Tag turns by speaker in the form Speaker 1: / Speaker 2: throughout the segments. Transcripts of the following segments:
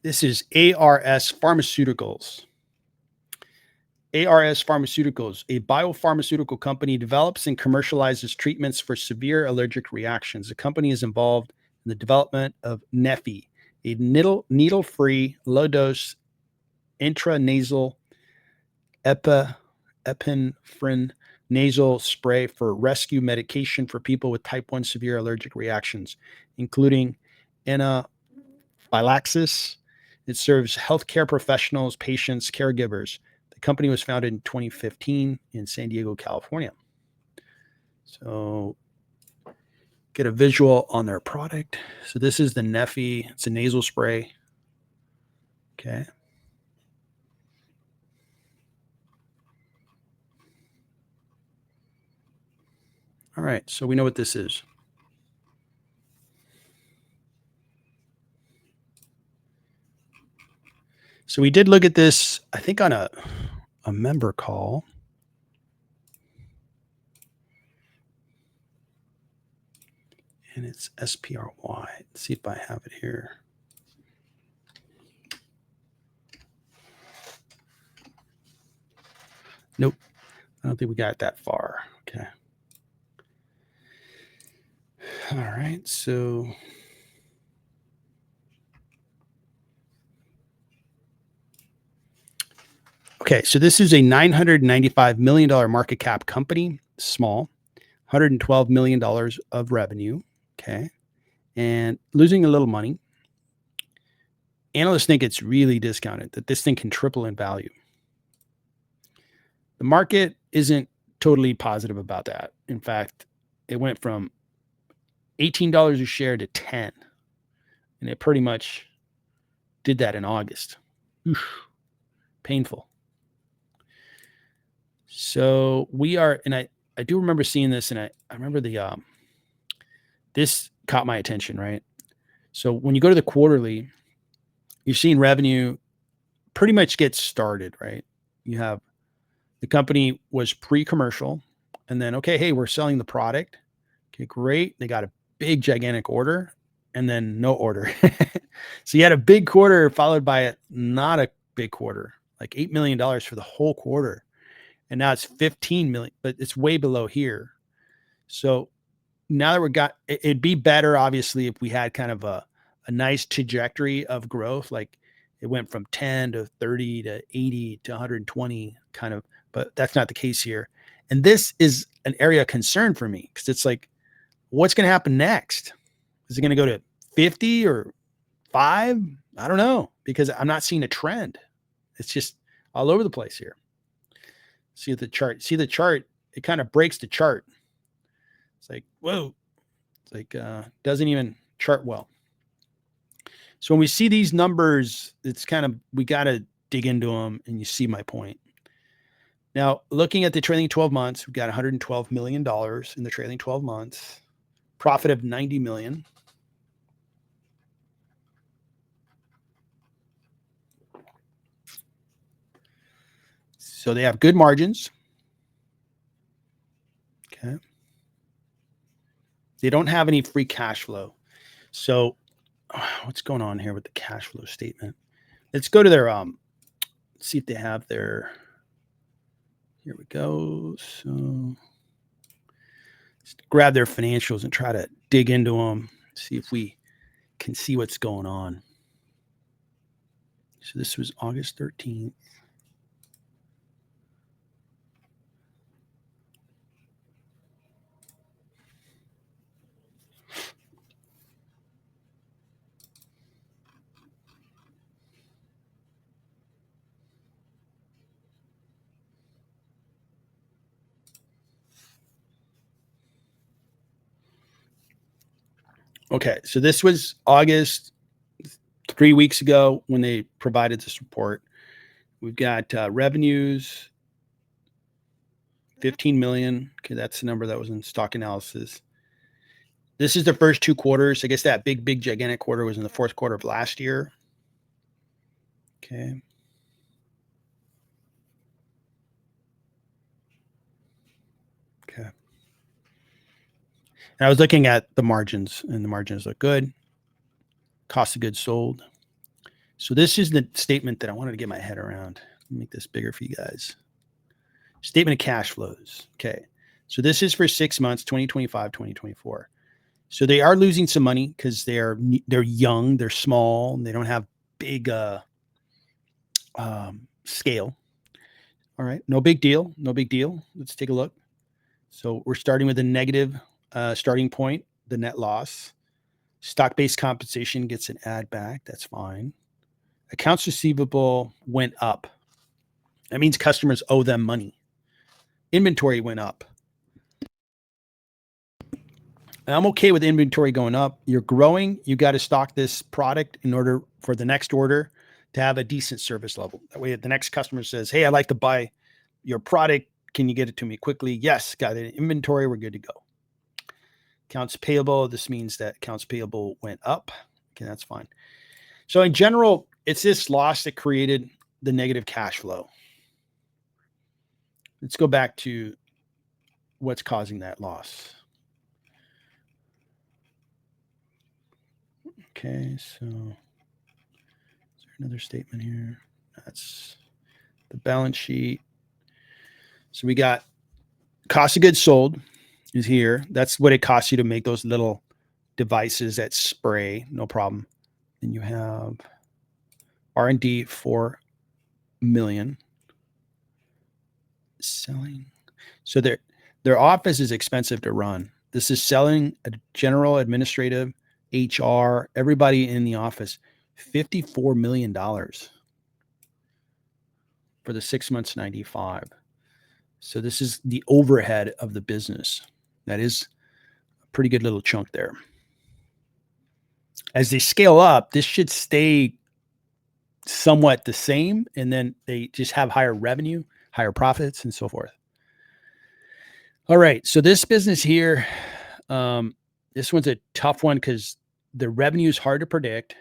Speaker 1: This is ARS Pharmaceuticals. ARS Pharmaceuticals, a biopharmaceutical company, develops and commercializes treatments for severe allergic reactions. The company is involved in the development of Neffy, a needle-free, low-dose intranasal epinephrine nasal spray for rescue medication for people with type 1 severe allergic reactions, including anaphylaxis. It serves healthcare professionals, patients, caregivers. The company was founded in 2015 in San Diego, California. So get a visual on their product. So this is the Neffy. It's a nasal spray. Okay. All right. So we know what this is. So we did look at this, I think, on a member call. And it's SPRY. Let's see if I have it here. Nope. I don't think we got that far. Okay. All right. So okay, so this is a $995 million market cap company, small, $112 million of revenue. Okay. And losing a little money. Analysts think it's really discounted, that this thing can triple in value. The market isn't totally positive about that. In fact, it went from $18 a share to 10. And it pretty much did that in August. Oof, painful. So we are, and I do remember seeing this, and I remember this caught my attention, right? So when you go to the quarterly, you're seeing revenue pretty much get started, right? You have the company was pre-commercial, and then, okay, hey, we're selling the product. Okay, great. They got a big, gigantic order, and then no order. So you had a big quarter followed by not a big quarter, like $8 million for the whole quarter. And now it's 15 million, but it's way below here. So now that it'd be better, obviously, if we had kind of a nice trajectory of growth, like it went from 10 to 30 to 80 to 120 kind of, but that's not the case here. And this is an area of concern for me because it's like, what's going to happen next? Is it going to go to 50 or 5? I don't know, because I'm not seeing a trend. It's just all over the place here. See the chart. See the chart. It kind of breaks the chart. It's like, whoa. It's like doesn't even chart well. So when we see these numbers, it's kind of, we got to dig into them, and you see my point. Now, looking at the trailing 12 months, we've got $112 million in the trailing 12 months, profit of $90 million. So they have good margins. Okay. They don't have any free cash flow. So what's going on here with the cash flow statement? Let's go to their, see if they have their, here we go. So let's grab their financials and try to dig into them, see if we can see what's going on. So this was August 13th. Okay, so this was August, 3 weeks ago when they provided this report. We've got revenues, 15 million. Okay, that's the number that was in stock analysis. This is the first 2 quarters. I guess that big, gigantic quarter was in the fourth quarter of last year. Okay. Okay. And I was looking at the margins, and the margins look good. Cost of goods sold. So this is the statement that I wanted to get my head around. Let me make this bigger for you guys. Statement of cash flows. Okay. So this is for 6 months, 2025, 2024. So they are losing some money because they're young, they're small, and they don't have big scale. All right. No big deal. No big deal. Let's take a look. So we're starting with a negative starting point, the net loss. Stock-based compensation gets an add back. That's fine. Accounts receivable went up. That means customers owe them money. Inventory went up. And I'm okay with inventory going up. You're growing. You got to stock this product in order for the next order to have a decent service level. That way, the next customer says, hey, I'd like to buy your product. Can you get it to me quickly? Yes, got it in inventory. We're good to go. Accounts payable. This means that accounts payable went up. Okay, that's fine. So in general, it's this loss that created the negative cash flow. Let's go back to what's causing that loss. Okay, so is there another statement here? That's the balance sheet. So we got cost of goods sold is here. That's what it costs you to make those little devices that spray, no problem. And you have R&D 4 million. Selling. So their office is expensive to run. This is selling a general administrative, HR, everybody in the office, $54 million for the 6 months, 95. So this is the overhead of the business. That is a pretty good little chunk there. As they scale up, this should stay somewhat the same, and then they just have higher revenue, higher profits, and so forth. All right, so this business here, this one's a tough one because the revenue is hard to predict.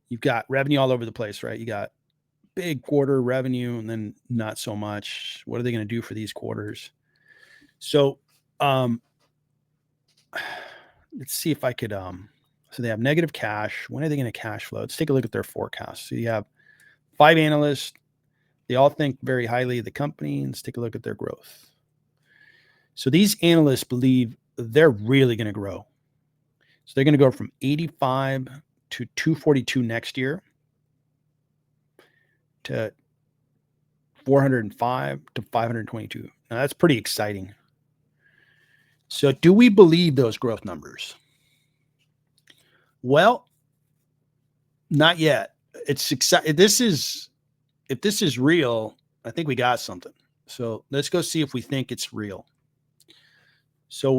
Speaker 1: You've got revenue all over the place, right? You got big quarter revenue and then not so much. What are they going to do for these quarters? So let's see if I could, so they have negative cash. When are they going to cash flow? Let's take a look at their forecast. So you have 5 analysts. They all think very highly of the company. Let's take a look at their growth. So these analysts believe they're really going to grow. So they're going to go from 85 to 242 next year to 405 to 522. Now that's pretty exciting. So do we believe those growth numbers? Well, not yet. It's exciting. If this is real, I think we got something. So let's go see if we think it's real. So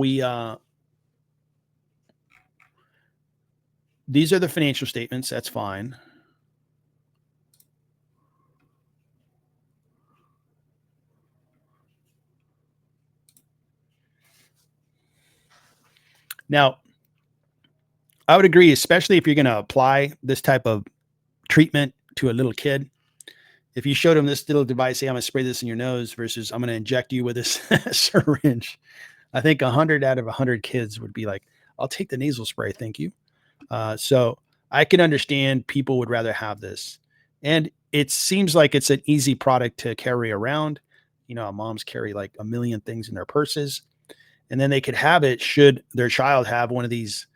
Speaker 1: these are the financial statements. That's fine. Now, I would agree, especially if you're going to apply this type of treatment to a little kid. If you showed them this little device, say, I'm going to spray this in your nose versus I'm going to inject you with this syringe, I think 100 out of 100 kids would be like, I'll take the nasal spray. Thank you. So I can understand people would rather have this. And it seems like it's an easy product to carry around. You know, moms carry like a million things in their purses. And then they could have it should their child have one of these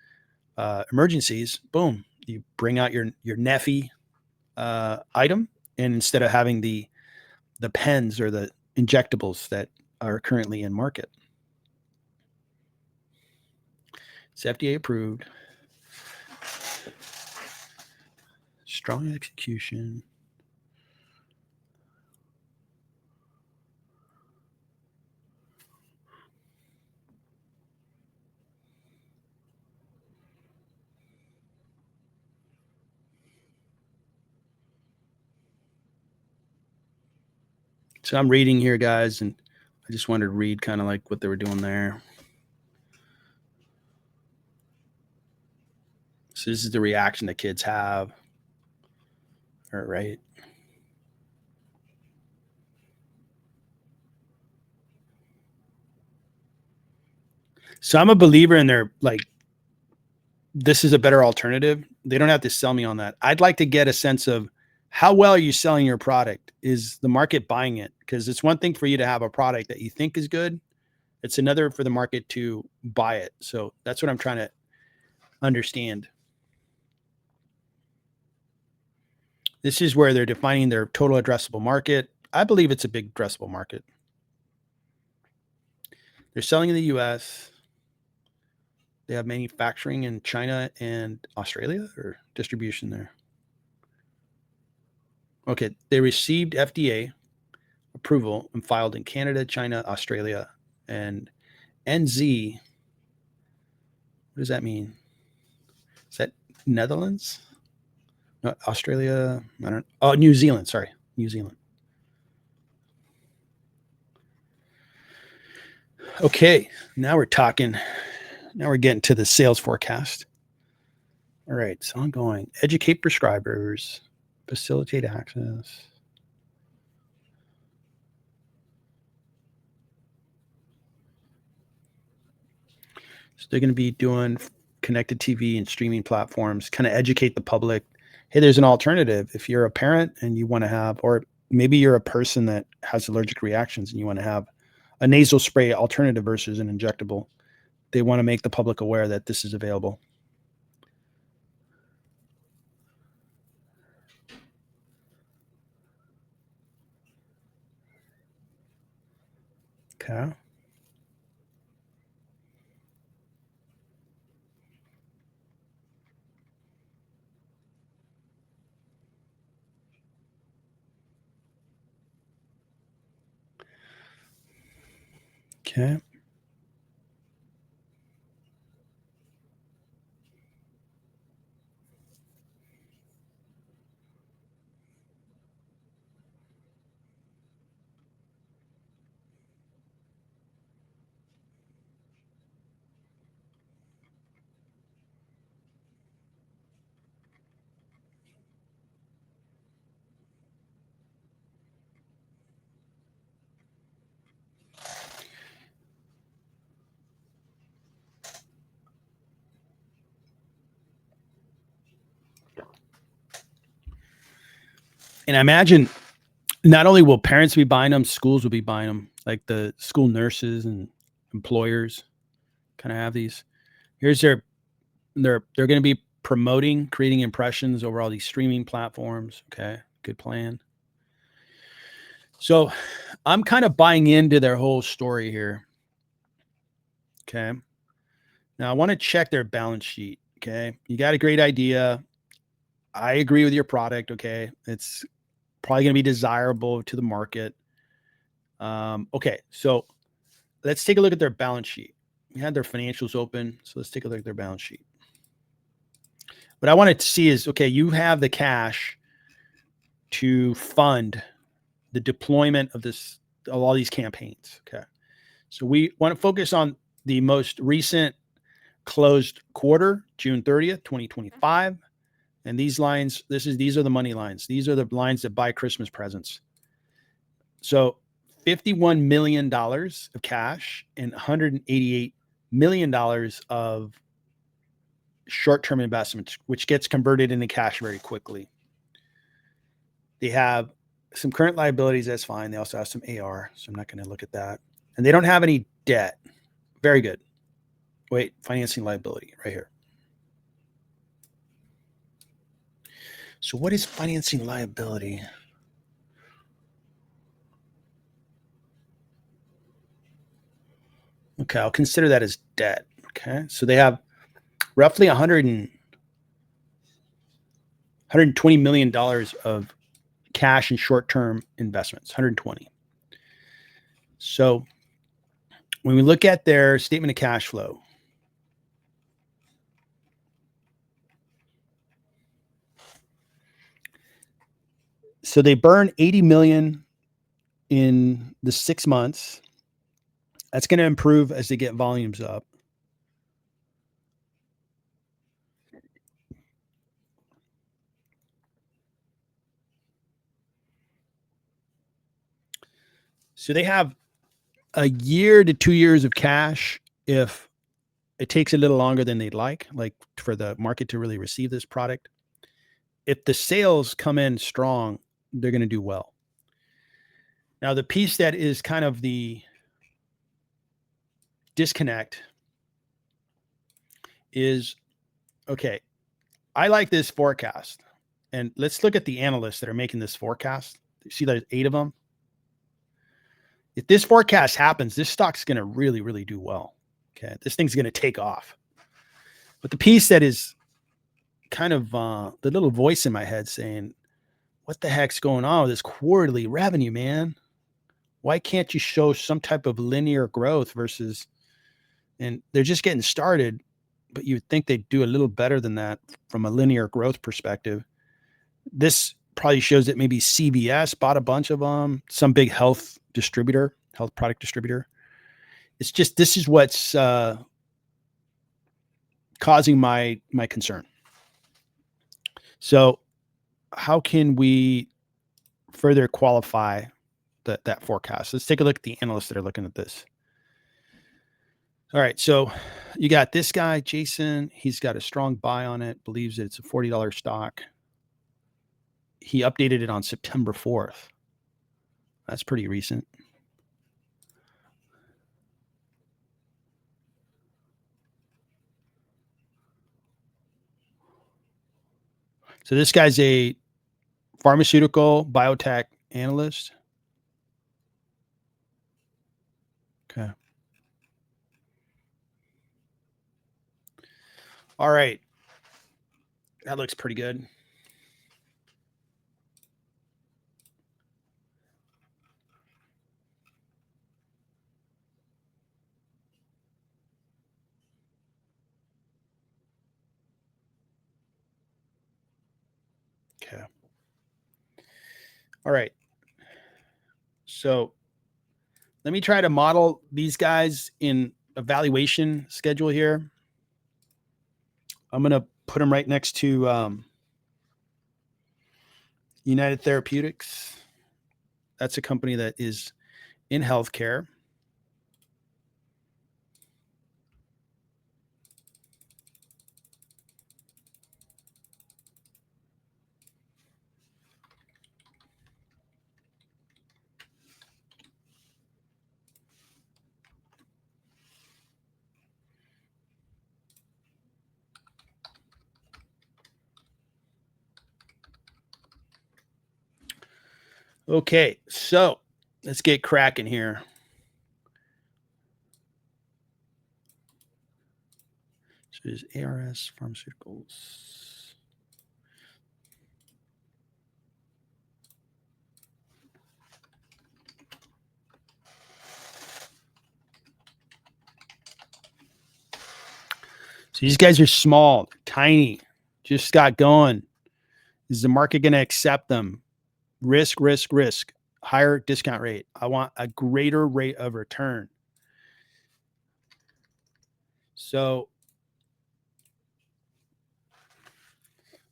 Speaker 1: emergencies. Boom, you bring out your Neffy item, and instead of having the pens or the injectables that are currently in market. It's FDA approved. Strong execution. So I'm reading here, guys, and I just wanted to read kind of like what they were doing there. So this is the reaction that kids have. All right. So I'm a believer in their like this is a better alternative. They don't have to sell me on that. I'd like to get a sense of how well are you selling your product? Is the market buying it? Because it's one thing for you to have a product that you think is good. It's another for the market to buy it. So that's what I'm trying to understand. This is where they're defining their total addressable market. I believe it's a big addressable market. They're selling in the US. They have manufacturing in China and Australia, or distribution there. Okay, they received FDA approval and filed in Canada, China, Australia, and NZ. What does that mean? Is that Netherlands? No, Australia. I don't. Oh, New Zealand. Sorry, New Zealand. Okay, now we're talking. Now we're getting to the sales forecast. All right, so ongoing. Educate prescribers, facilitate access. So they're going to be doing connected TV and streaming platforms, kind of educate the public. Hey, there's an alternative. If you're a parent and you want to have, or maybe you're a person that has allergic reactions and you want to have a nasal spray alternative versus an injectable, they want to make the public aware that this is available. Okay. Okay. And I imagine not only will parents be buying them, schools will be buying them, like the school nurses and employers kind of have these. Here's they're going to be promoting creating impressions over all these streaming platforms. Okay, good plan. So I'm kind of buying into their whole story here. Okay. Now I want to check their balance sheet. Okay. You got a great idea. I agree with your product. Okay. It's probably going to be desirable to the market. Okay. So let's take a look at their balance sheet. We had their financials open. So let's take a look at their balance sheet. What I wanted to see is, okay, you have the cash to fund the deployment of all these campaigns. Okay. So we want to focus on the most recent closed quarter, June 30th, 2025. And these lines, these are the money lines. These are the lines that buy Christmas presents. So $51 million of cash and $188 million of short-term investments, which gets converted into cash very quickly. They have some current liabilities. That's fine. They also have some AR. So I'm not going to look at that. And they don't have any debt. Very good. Wait, financing liability right here. So what is financing liability? Okay, I'll consider that as debt. Okay, so they have roughly $120 million of cash and short-term investments, 120. So when we look at their statement of cash flow, so they burn 80 million in the 6 months. That's going to improve as they get volumes up. So they have a year to 2 years of cash if it takes a little longer than they'd like for the market to really receive this product. If the sales come in strong, they're going to do well. Now, the piece that is kind of the disconnect is, okay, I like this forecast. And let's look at the analysts that are making this forecast. You see there's 8 of them. If this forecast happens, this stock's going to really, really do well. Okay. This thing's going to take off. But the piece that is kind of the little voice in my head saying, what the heck's going on with this quarterly revenue, man? Why can't you show some type of linear growth versus, and they're just getting started, but you would think they'd do a little better than that from a linear growth perspective. This probably shows that maybe CVS bought a bunch of them, some big health product distributor. It's just, this is what's causing my concern. So how can we further qualify that forecast? Let's take a look at the analysts that are looking at this. All right. So you got this guy, Jason. He's got a strong buy on it, believes that it's a $40 stock. He updated it on September 4th. That's pretty recent. So this guy's a pharmaceutical biotech analyst. Okay. All right. That looks pretty good. Okay. All right. So let me try to model these guys in a valuation schedule here. I'm going to put them right next to United Therapeutics. That's a company that is in healthcare. Okay, so let's get cracking here. So there's ARS Pharmaceuticals. So these guys are small, tiny, just got going. Is the market going to accept them? Risk, risk, risk. Higher discount rate. I want a greater rate of return. So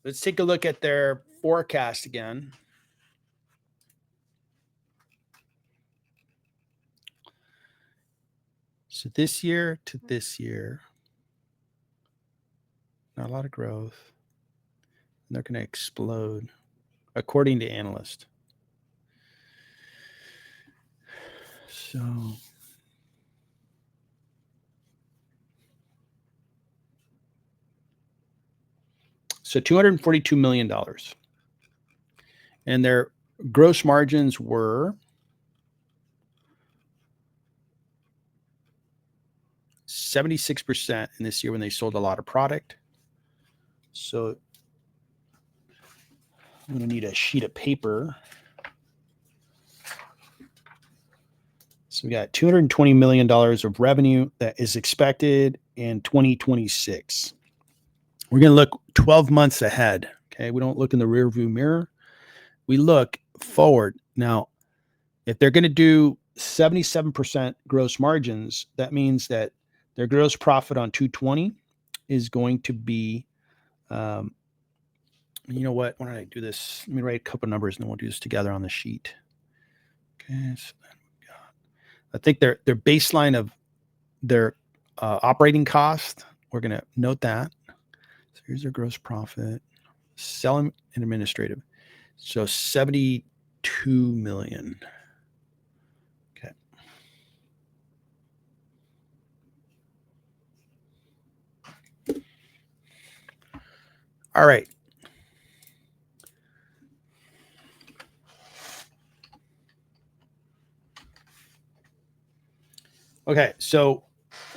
Speaker 1: let's take a look at their forecast again. So this year to this year, not a lot of growth. And they're going to explode, according to analysts. So $242 million. And their gross margins were 76% in this year when they sold a lot of product. So I'm going to need a sheet of paper. So we got $220 million of revenue that is expected in 2026. We're going to look 12 months ahead. Okay. We don't look in the rear view mirror. We look forward. Now, if they're going to do 77% gross margins, that means that their gross profit on 220 is going to be, you know what? Why don't I do this? Let me write a couple numbers and then we'll do this together on the sheet. Okay. So then we got, I think their baseline of their Operating cost, we're going to note that. So here's our gross profit. Selling and administrative. So 72 million. Okay. All right. Okay, so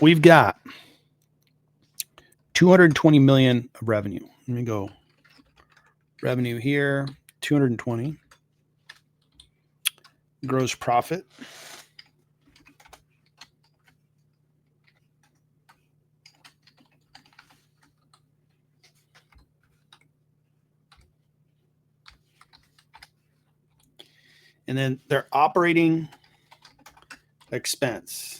Speaker 1: we've got 220 million of revenue. Let me go revenue here, 220. Gross profit. And then their operating expense.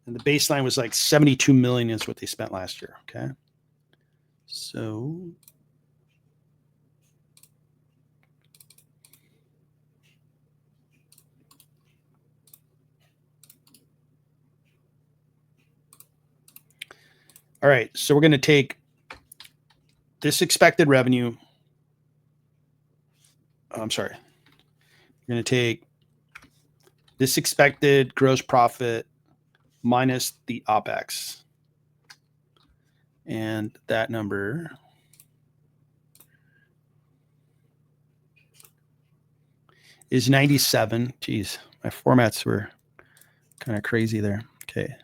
Speaker 1: And the baseline was like 72 million is what they spent last year. Okay. So all right. So we're going to take this expected revenue. I'm sorry. We're going to take this expected gross profit minus the OPEX. And that number is 97. Geez, my formats were kind of crazy there. Okay.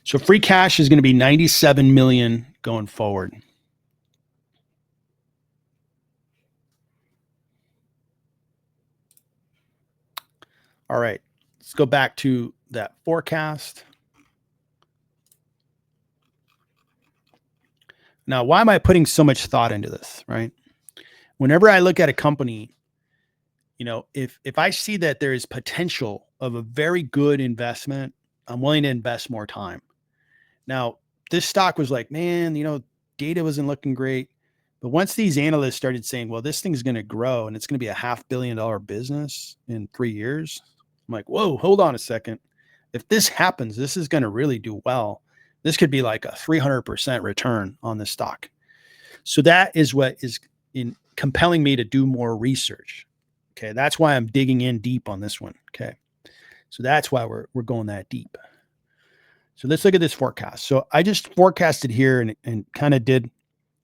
Speaker 1: So free cash is going to be 97 million going forward. All right, let's go back to that forecast. Now, why am I putting so much thought into this, right? Whenever I look at a company, you know, if I see that there is potential of a very good investment, I'm willing to invest more time. Now, this stock was like, man, you know, data wasn't looking great. But once these analysts started saying, well, this thing's going to grow and it's going to be a $500 million business in 3 years, I'm like, whoa, hold on a second. If this happens, this is going to really do well. This could be like a 300% return on the stock. So that is what is compelling me to do more research. Okay. That's why I'm digging in deep on this one. Okay. So that's why we're going that deep. So let's look at this forecast. So I just forecasted here and kind of did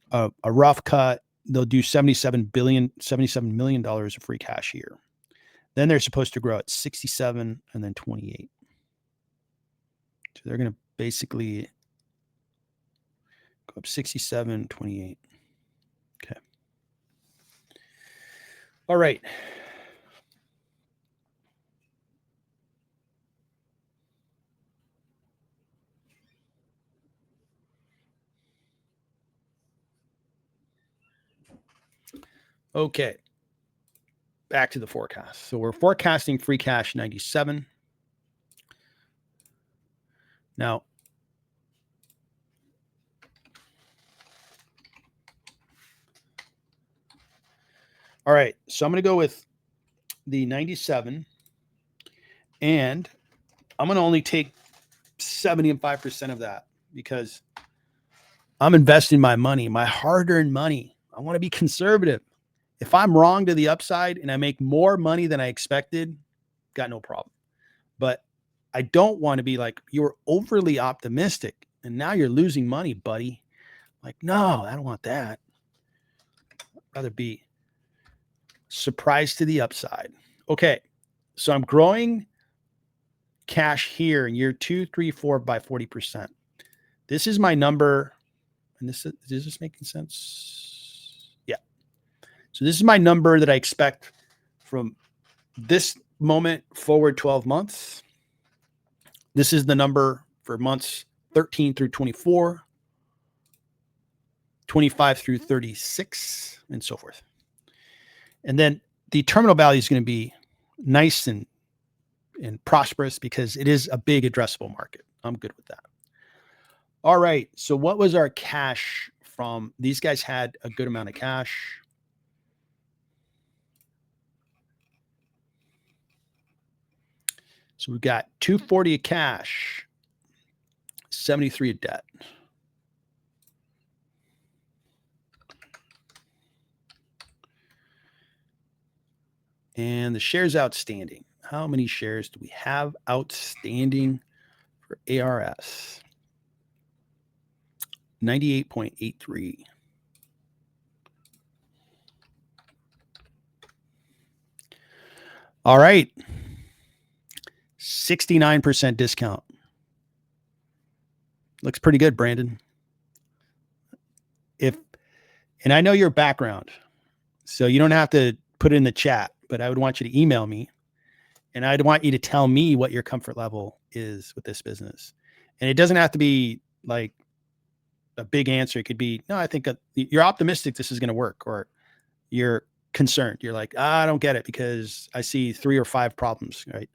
Speaker 1: a rough cut. They'll do $77 million of free cash here. Then they're supposed to grow at 67 and then 28. So they're going to basically go up 67, 28. Okay. All right. Okay. Back to the forecast. So we're forecasting free cash 97. Now, all right. So I'm going to go with the 97 and I'm going to only take 75% of that because I'm investing my money, my hard-earned money. I want to be conservative. If I'm wrong to the upside and I make more money than I expected, got no problem. But I don't want to be like, you're overly optimistic and now you're losing money, buddy. Like, no, I don't want that. I'd rather be surprised to the upside. Okay. So I'm growing cash here in year 2, 3, 4 by 40%. This is my number. And is this making sense? Yeah. So this is my number that I expect from this moment forward 12 months. This is the number for months 13 through 24, 25 through 36, and so forth. And then the terminal value is going to be nice and prosperous because it is a big addressable market. I'm good with that. All right. So what was our cash from these guys had a good amount of cash. So we've got 240 of cash, 73 of debt. And the shares outstanding. How many shares do we have outstanding for ARS? 98.83. All right. 69% discount. Looks pretty good, Brandon. And I know your background, so you don't have to put it in the chat, but I would want you to email me, and I'd want you to tell me what your comfort level is with this business. And it doesn't have to be like a big answer. It could be, no, I think you're optimistic this is going to work, or you're concerned. You're like, I don't get it because I see 3 or 5 problems, right?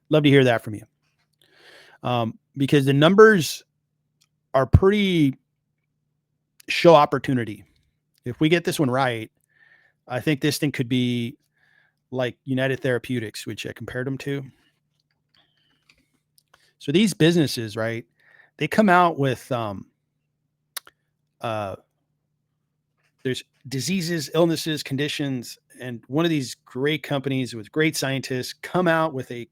Speaker 1: Love to hear that from you. Because the numbers are pretty show opportunity. If we get this one right, I think this thing could be like United Therapeutics, which I compared them to. So these businesses, right, they come out with there's diseases, illnesses, conditions, and one of these great companies with great scientists come out with a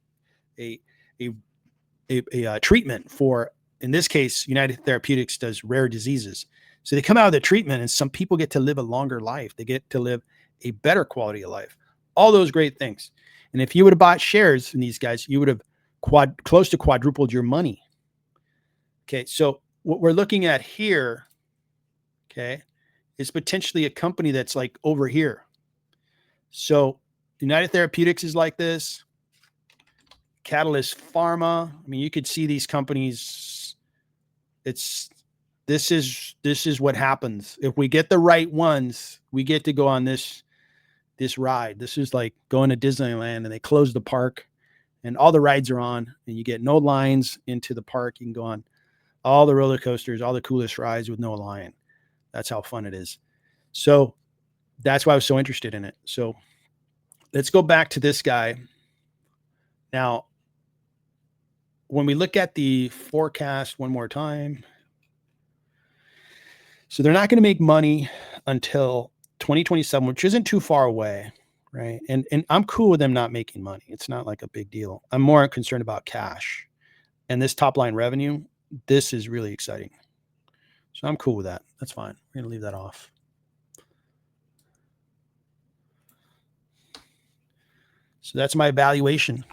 Speaker 1: treatment for, in this case, United Therapeutics does rare diseases. So they come out of the treatment, and some people get to live a longer life. They get to live a better quality of life. All those great things. And if you would have bought shares in these guys, you would have close to quadrupled your money. Okay, so what we're looking at here, okay, is potentially a company that's like over here. So United Therapeutics is like this. Catalyst Pharma. I mean, you could see these companies. This is what happens. If we get the right ones, we get to go on this ride. This is like going to Disneyland and they close the park and all the rides are on and you get no lines into the park. You can go on all the roller coasters, all the coolest rides with no line. That's how fun it is. So that's why I was so interested in it. So let's go back to this guy. Now, when we look at the forecast one more time, so they're not going to make money until 2027, which isn't too far away, right? And I'm cool with them not making money. It's not like a big deal. I'm more concerned about cash. And this top line revenue, this is really exciting. So I'm cool with that. That's fine. We're going to leave that off. So that's my evaluation.